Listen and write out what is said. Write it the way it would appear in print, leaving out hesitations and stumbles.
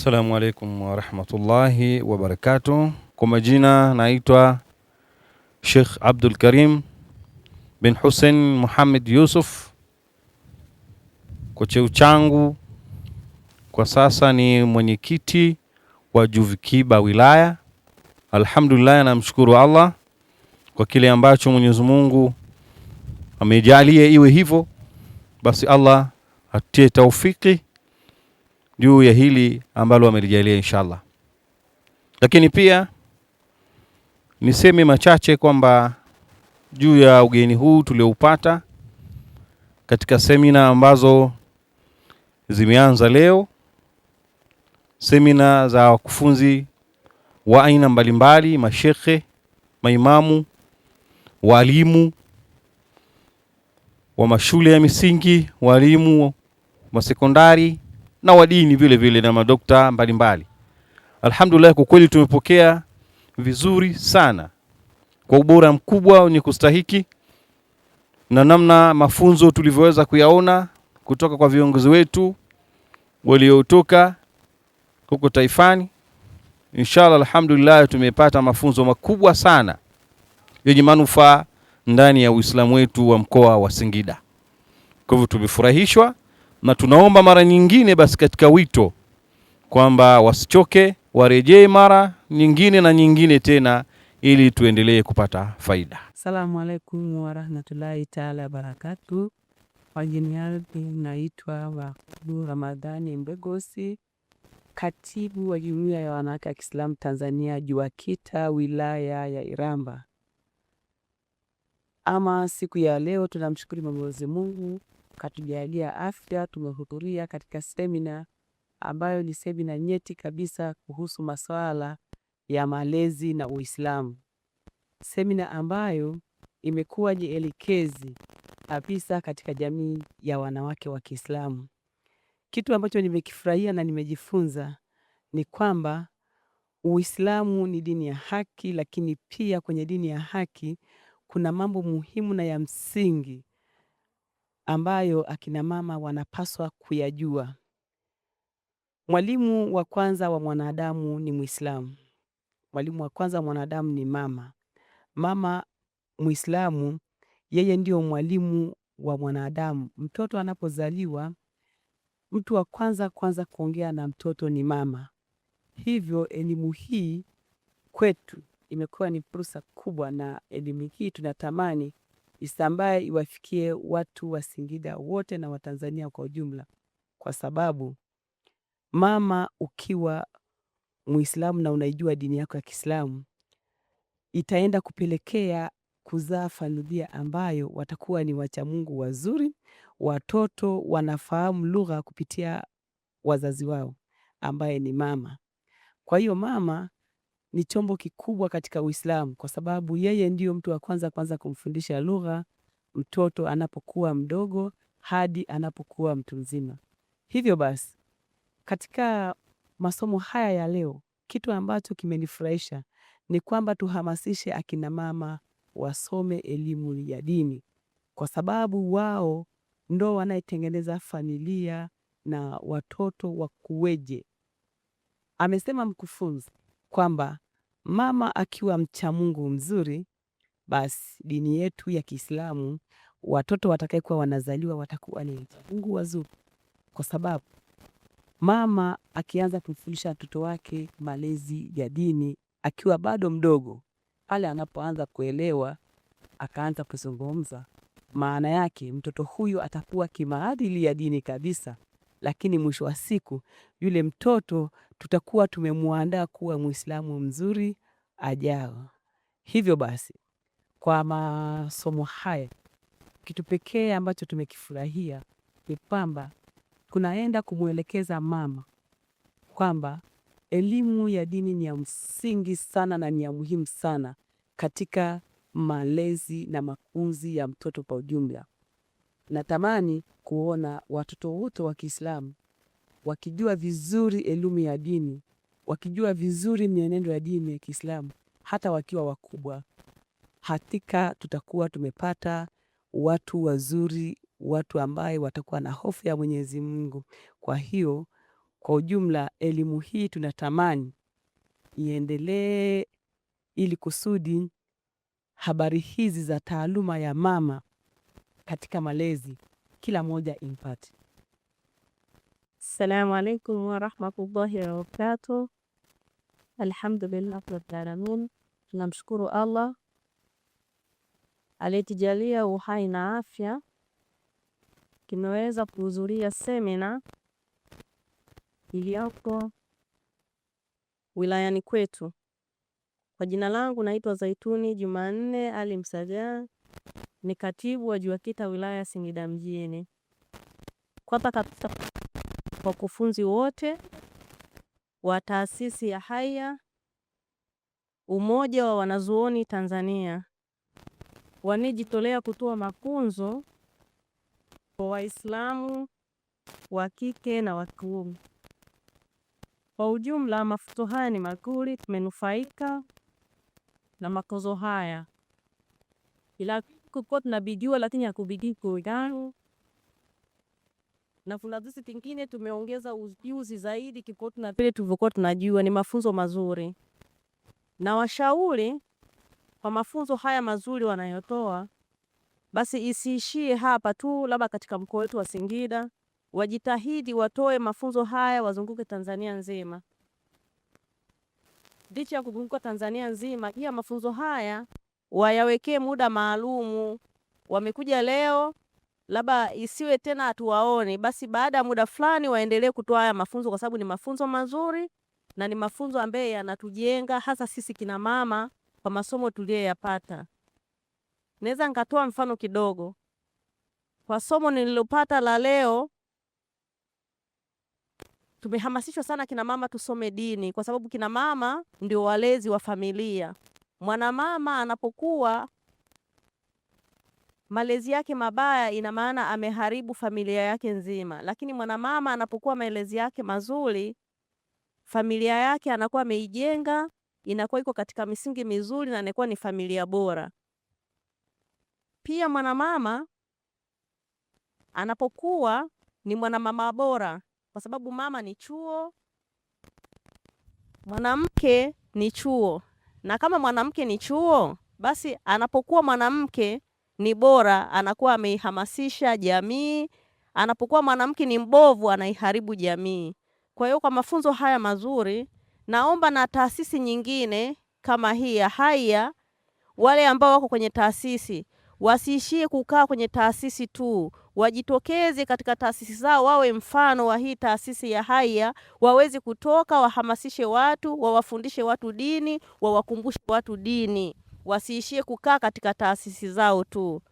Assalamu alaikum wa rahmatullahi wa barakatuh. Kwa majina naitwa Sheikh Abdul Karim bin Hussein Muhammad Yusuf. Kwa cheo changu kwa sasa ni mwenyekiti wa Juvikiba wilaya. Alhamdulillah, namshukuru Allah kwa kile ambacho Mwenyezi Mungu amejalia iwe hivyo. Basi Allah atie taufiki juu ya hili ambalo amelijalia inshallah. Lakini pia niseme machache kwamba juu ya ugeni huu tulioupata katika semina ambazo zimeanza leo, semina za wakufunzi wa aina mbalimbali, mashekhe, maimamu, walimu wa mashule ya misingi, walimu wa sekondari na wadini vile vile na madokta mbalimbali. Alhamdulillah, kwa kweli tumepokea vizuri sana kwa ubora mkubwa ni kustahiki, na namna mafunzo tulivyoweza kuyaona kutoka kwa viongozi wetu waliotoka huko taifani. Inshallah, alhamdulillah, tumepata mafunzo makubwa sana yenye manufaa ndani ya Uislamu wetu wa mkoa wa Singida. Kwa hivyo tumefurahishwa na tunaomba mara nyingine basi katika wito kwamba wasichoke, warejee mara nyingine na nyingine tena ili tuendelee kupata faida. Assalamu alaikum wa rahmatullahi ta'ala barakatuh. Kwa jina yangu naitwa Wakudu Ramadhani Mbegosi, katibu wa Jumuiya ya Wanawake wa Kiislamu Tanzania JUAKITA wilaya ya Iramba. Ama siku ya leo tunamshukuru Mwenyezi Mungu katujalia afya. Tumehudhuria katika semina ambayo ni semina nyeti kabisa kuhusu masuala ya malezi na Uislamu. Semina ambayo imekuwa ni elekezi kabisa katika jamii ya wanawake wa Kiislamu. Kitu ambacho nimekifurahia na nimejifunza ni kwamba Uislamu ni dini ya haki, lakini pia kwenye dini ya haki kuna mambo muhimu na ya msingi ambayo akina mama wanapaswa kuyajua. Mwalimu wa kwanza wa mwanadamu ni Muislamu. Mwalimu wa kwanza wa mwanadamu ni mama. Mama Muislamu, yeye ndio mwalimu wa mwanadamu. Mtoto anapozaliwa, mtu wa kwanza kuongea na mtoto ni mama. Hivyo elimu hii kwetu imekuwa ni fursa kubwa, na elimu hii tunatamani isambae, iwafikie watu wa Singida wote na Watanzania kwa ujumla, kwa sababu mama ukiwa Muislamu na unaijua dini yako ya Kiislamu, itaenda kupelekea kuzaa familia ambayo watakuwa ni wacha Mungu wazuri. Watoto wanafahamu lugha kupitia wazazi wao ambaye ni mama. Kwa hiyo mama ni chombo kikubwa katika Uislamu, kwa sababu yeye ndio mtu wa kwanza kumfundisha lugha mtoto anapokuwa mdogo hadi anapokuwa mtu mzima. Hivyo basi katika masomo haya ya leo, kitu ambacho kimenifurahisha ni kwamba tuhamasishe akina mama wasome elimu ya dini, kwa sababu wao ndo wanaitengeneza familia na watoto wakuweje. Amesema mkufunzi kwamba mama akiwa mcha Mungu mzuri, basi dini yetu ya Kiislamu watoto watakayokuwa wanazaliwa watakuwa ni mcha Mungu wazuri, kwa sababu mama akianza kumfundisha mtoto wake malezi ya dini akiwa bado mdogo, pale anapoanza kuelewa akaanza kuzungumza, maana yake mtoto huyo atakuwa kimaadili ya dini kabisa. Lakini mwisho wa siku yule mtoto tutakuwa tumemuandaa kuwa Muislamu mzuri ajao. Hivyo basi kwa masomo haya, kitu pekee ambacho tumekifurahia ni kwamba kunaenda kumuelekeza mama kwamba elimu ya dini ni ya msingi sana na ni ya muhimu sana katika malezi na makuzi ya mtoto kwa ujumla. Natamani kuona watoto wote wa Kiislamu wakijua vizuri elimu ya dini, wakijua vizuri mienendo ya dini ya Kiislamu hata wakiwa wakubwa. Hakika tutakuwa tumepata watu wazuri, watu ambaye watakuwa na hofu ya Mwenyezi Mungu. Kwa hiyo Kwa ujumla, elimu hii tunatamani iendelee ili kusudi habari hizi za taaluma ya mama katika malezi kila moja impate. Assalamu alaikum wa rahmatullahi wa barakatuh. Alhamdulillah rabbil alamin. Tunamshukuru Allah aliyetujalia uhai na afya, kimeweza kuhudhuria semina iliyoko wilayani kwetu. Kwa jina langu naitwa Zaituni Jumanne Ali Msaga, ni katibu wa JUAKITA wilaya Singida mjini. Kwanza kabisa, wakufunzi wote wa taasisi ya Haya, umoja wa wanazuoni Tanzania, wanijitolea kutoa mafunzo kwa Waislamu wa kike na wa kiume. Kwa ujumla, mafunzo haya ni mazuri, tumenufaika na mafunzo haya. Ila kuko tunabidiwa lakini hakubidi kuigana. Na funzo tingine tumeongeza ujuzi zaidi kiko na vile tulivyokuwa tunajua. Ni mafunzo mazuri. Na washauri kwa mafunzo haya mazuri wanayotoa, basi isiishie hapa tu labda katika mkoa wetu wa Singida. Wajitahidi watoe mafunzo haya wazunguke Tanzania nzima. Licha ya kuzunguka Tanzania nzima, pia mafunzo haya wayawekee muda maalumu. Wamekuja leo, labda isiwe tena hatuwaone, basi baada ya muda fulani waendelee kutoa haya mafunzo, kwa sababu ni mafunzo mazuri na ni mafunzo ambaye yanatujenga hasa sisi kina mama kwa masomo tuliyoyapata. Naweza nikatoa mfano kidogo. Kwa somo nililopata la leo, tumehamasishwa sana kina mama tusome dini, kwa sababu kina mama ndio walezi wa familia. Mwanamama anapokuwa malezi yake mabaya, ina maana ameharibu familia yake nzima. Lakini mwanamama anapokuwa malezi yake mazuri, familia yake anakuwa ameijenga, inakuwa iko katika misingi mizuri na inakuwa ni familia bora. Pia mwanamama anapokuwa ni mwanamama bora, kwa sababu mama ni chuo, mwanamke ni chuo. Na kama mwanamke ni chuo, basi anapokuwa mwanamke ni bora, anakuwa ameihamasisha jamii. Anapokuwa mwanamke ni mbovu, anaiharibu jamii. Kwa hiyo kwa mafunzo haya mazuri, naomba na taasisi nyingine kama hii ya Haya, wale ambao wako kwenye taasisi wasiishie kukaa kwenye taasisi tu, wajitokeze katika taasisi zao, wawe mfano wa hii taasisi ya Haya, wawezi kutoka wahamasishe watu, wawafundishe watu dini, wawakumbushe watu dini, wasiishie kukaa katika taasisi zao tu.